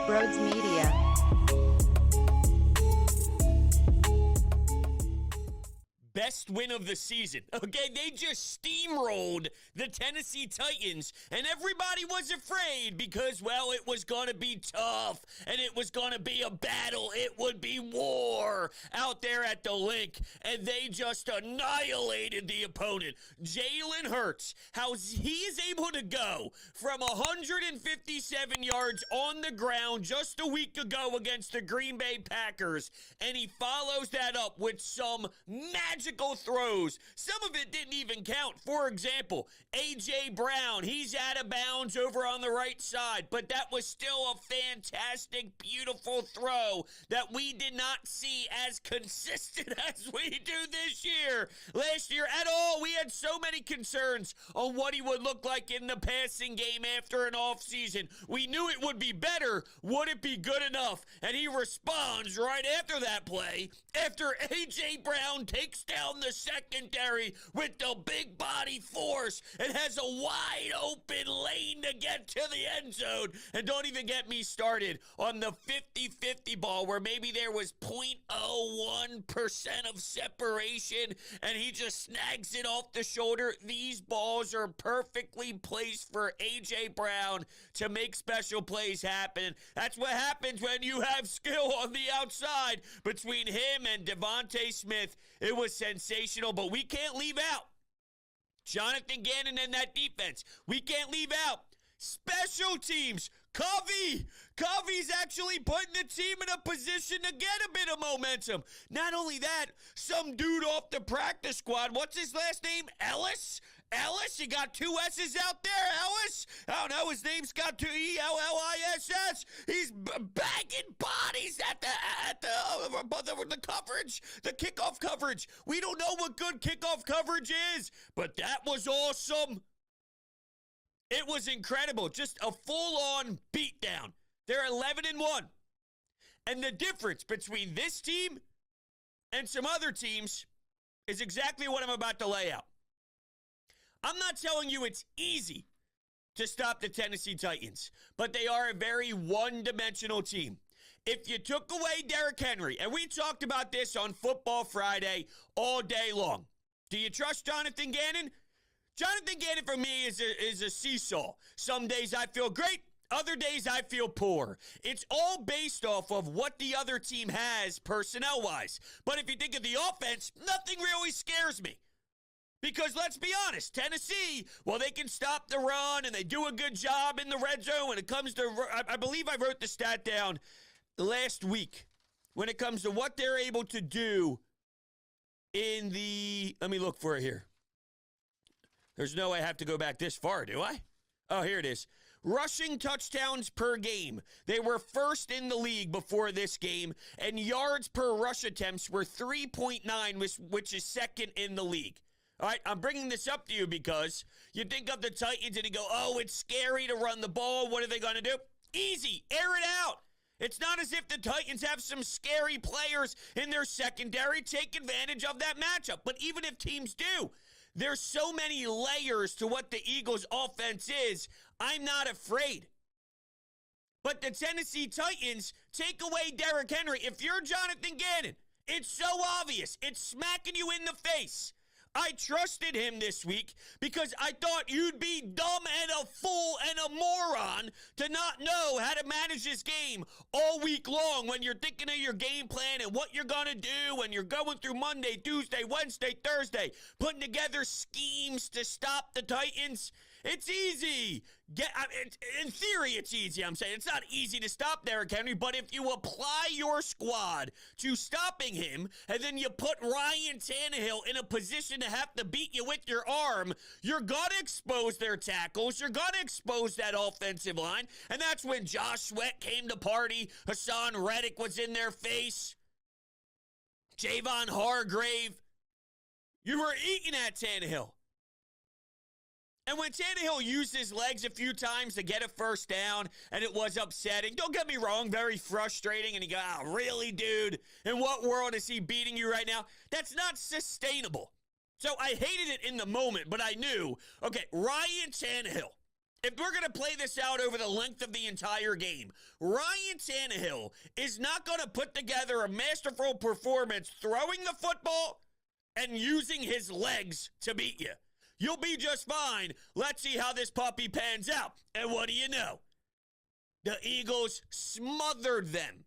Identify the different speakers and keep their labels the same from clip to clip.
Speaker 1: Broads Media.
Speaker 2: Best win of the season. Okay, they just steamrolled the Tennessee Titans, and everybody was afraid because, well, it was going to be tough, and it was going to be a battle. It would be war out there at the link, and they just annihilated the opponent. Jalen Hurts, how he is able to go from 157 yards on the ground just a week ago against the Green Bay Packers, and he follows that up with some magical throws. Some of it didn't even count. For example, A.J. Brown, he's out of bounds over on the right side, but that was still a fantastic, beautiful throw that we did not see as consistent as we do this year. Last year at all, we had so many concerns on what he would look like in the passing game after an offseason. We knew it would be better. Would it be good enough? And he responds right after that play, after A.J. Brown takes down the secondary with the big body force and has a wide open lane to get to the end zone. And don't even get me started on the 50-50 ball where maybe there was 0.01% of separation and he just snags it off the shoulder. These balls are perfectly placed for A.J. Brown to make special plays happen. That's what happens when you have skill on the outside. Between him and Devonta Smith, it was sensational, but we can't leave out Jonathan Gannon and that defense. We can't leave out special teams. Covey's actually putting the team in a position to get a bit of momentum. Not only that, some dude off the practice squad, what's his last name? Ellis, you got two S's out there, Ellis? I don't know, his name's got two E-L-L-I-S-S. He's bagging bodies at the coverage, the kickoff coverage. We don't know what good kickoff coverage is, but that was awesome. It was incredible. Just a full-on beatdown. They're 11-1. And the difference between this team and some other teams is exactly what I'm about to lay out. I'm not telling you it's easy to stop the Tennessee Titans, but they are a very one-dimensional team. If you took away Derrick Henry, and we talked about this on Football Friday all day long, do you trust Jonathan Gannon? Jonathan Gannon for me is a seesaw. Some days I feel great, other days I feel poor. It's all based off of what the other team has personnel-wise. But if you think of the offense, nothing really scares me. Because let's be honest, Tennessee, well, they can stop the run and they do a good job in the red zone when it comes to, I believe I wrote the stat down last week, when it comes to what they're able to do in the, let me look for it here. There's no way I have to go back this far, do I? Oh, here it is. Rushing touchdowns per game. They were first in the league before this game, and yards per rush attempts were 3.9, which is second in the league. All right, I'm bringing this up to you because you think of the Titans and you go, oh, it's scary to run the ball. What are they going to do? Easy, air it out. It's not as if the Titans have some scary players in their secondary. Take advantage of that matchup. But even if teams do, there's so many layers to what the Eagles' offense is, I'm not afraid. But the Tennessee Titans, take away Derrick Henry. If you're Jonathan Gannon, it's so obvious. It's smacking you in the face. I trusted him this week because I thought you'd be dumb and a fool and a moron to not know how to manage this game all week long when you're thinking of your game plan and what you're going to do when you're going through Monday, Tuesday, Wednesday, Thursday, putting together schemes to stop the Titans. It's easy. In theory, it's easy. I'm saying it's not easy to stop Derrick Henry, but if you apply your squad to stopping him, and then you put Ryan Tannehill in a position to have to beat you with your arm, you're going to expose their tackles. You're going to expose that offensive line, and that's when Josh Sweat came to party. Hassan Reddick was in their face. Javon Hargrave. You were eating at Tannehill. And when Tannehill used his legs a few times to get a first down, and it was upsetting, don't get me wrong, very frustrating, and you go, oh, really, dude? In what world is he beating you right now? That's not sustainable. So I hated it in the moment, but I knew, okay, Ryan Tannehill if we're going to play this out over the length of the entire game, Ryan Tannehill is not going to put together a masterful performance throwing the football and using his legs to beat you. You'll be just fine. Let's see how this puppy pans out. And what do you know? The Eagles smothered them.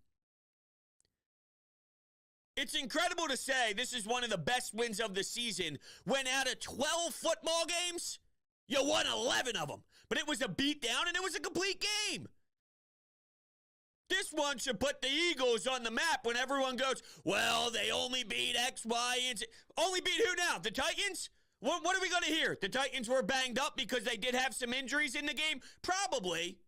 Speaker 2: It's incredible to say this is one of the best wins of the season when out of 12 football games, you won 11 of them. But it was a beatdown and it was a complete game. This one should put the Eagles on the map when everyone goes, well, they only beat X, Y, and Z. Only beat who now? The Titans? What are we going to hear? The Titans were banged up because they did have some injuries in the game? Probably.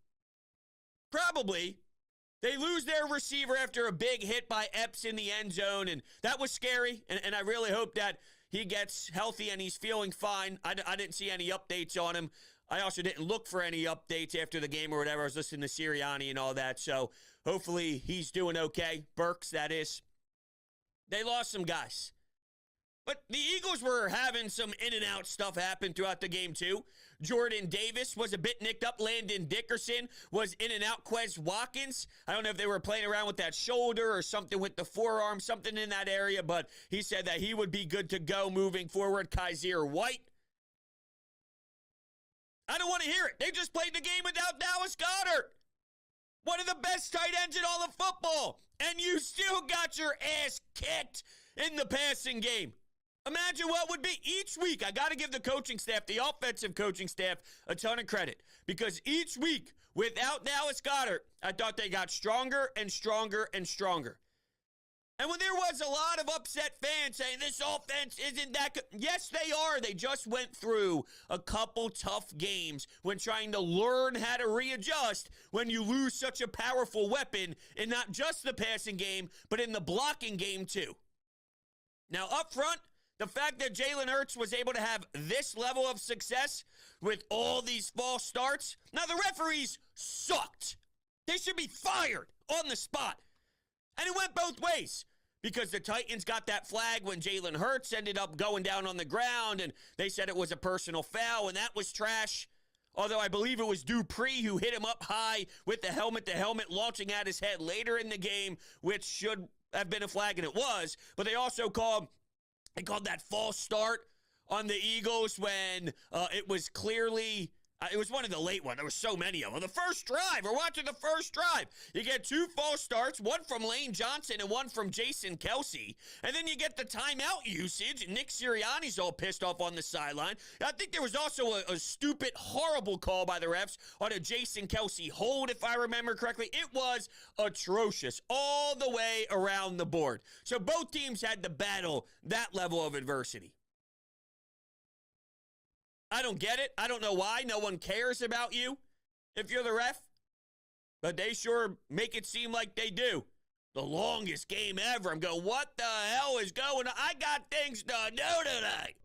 Speaker 2: They lose their receiver after a big hit by Epps in the end zone, and that was scary, and I really hope that he gets healthy and he's feeling fine. I didn't see any updates on him. I also didn't look for any updates after the game or whatever. I was listening to Sirianni and all that, so hopefully he's doing okay. Burks, that is. They lost some guys. But the Eagles were having some in-and-out stuff happen throughout the game, too. Jordan Davis was a bit nicked up. Landon Dickerson was in and out. Quez Watkins, I don't know if they were playing around with that shoulder or something with the forearm, something in that area, but he said that he would be good to go moving forward. Kaiser White, I don't want to hear it. They just played the game without Dallas Goedert, one of the best tight ends in all of football, and you still got your ass kicked in the passing game. Imagine what would be each week. I got to give the coaching staff, the offensive coaching staff, a ton of credit because each week without Dallas Goedert, I thought they got stronger and stronger and stronger. And when there was a lot of upset fans saying this offense isn't that good, yes, they are. They just went through a couple tough games when trying to learn how to readjust when you lose such a powerful weapon in not just the passing game, but in the blocking game too. Now up front, the fact that Jalen Hurts was able to have this level of success with all these false starts, now the referees sucked. They should be fired on the spot. And it went both ways because the Titans got that flag when Jalen Hurts ended up going down on the ground, and they said it was a personal foul, and that was trash. Although I believe it was Dupree who hit him up high with the helmet launching at his head later in the game, which should have been a flag, and it was. But they also called that false start on the Eagles when it was clearly, it was one of the late ones. There were so many of them. The first drive, we're watching the first drive. You get two false starts, one from Lane Johnson and one from Jason Kelsey. And then you get the timeout usage. Nick Sirianni's all pissed off on the sideline. I think there was also a stupid, horrible call by the refs on a Jason Kelsey hold, if I remember correctly. It was atrocious all the way around the board. So both teams had to battle that level of adversity. I don't get it. I don't know why. No one cares about you if you're the ref. But they sure make it seem like they do. The longest game ever. I'm going, what the hell is going on? I got things to do tonight.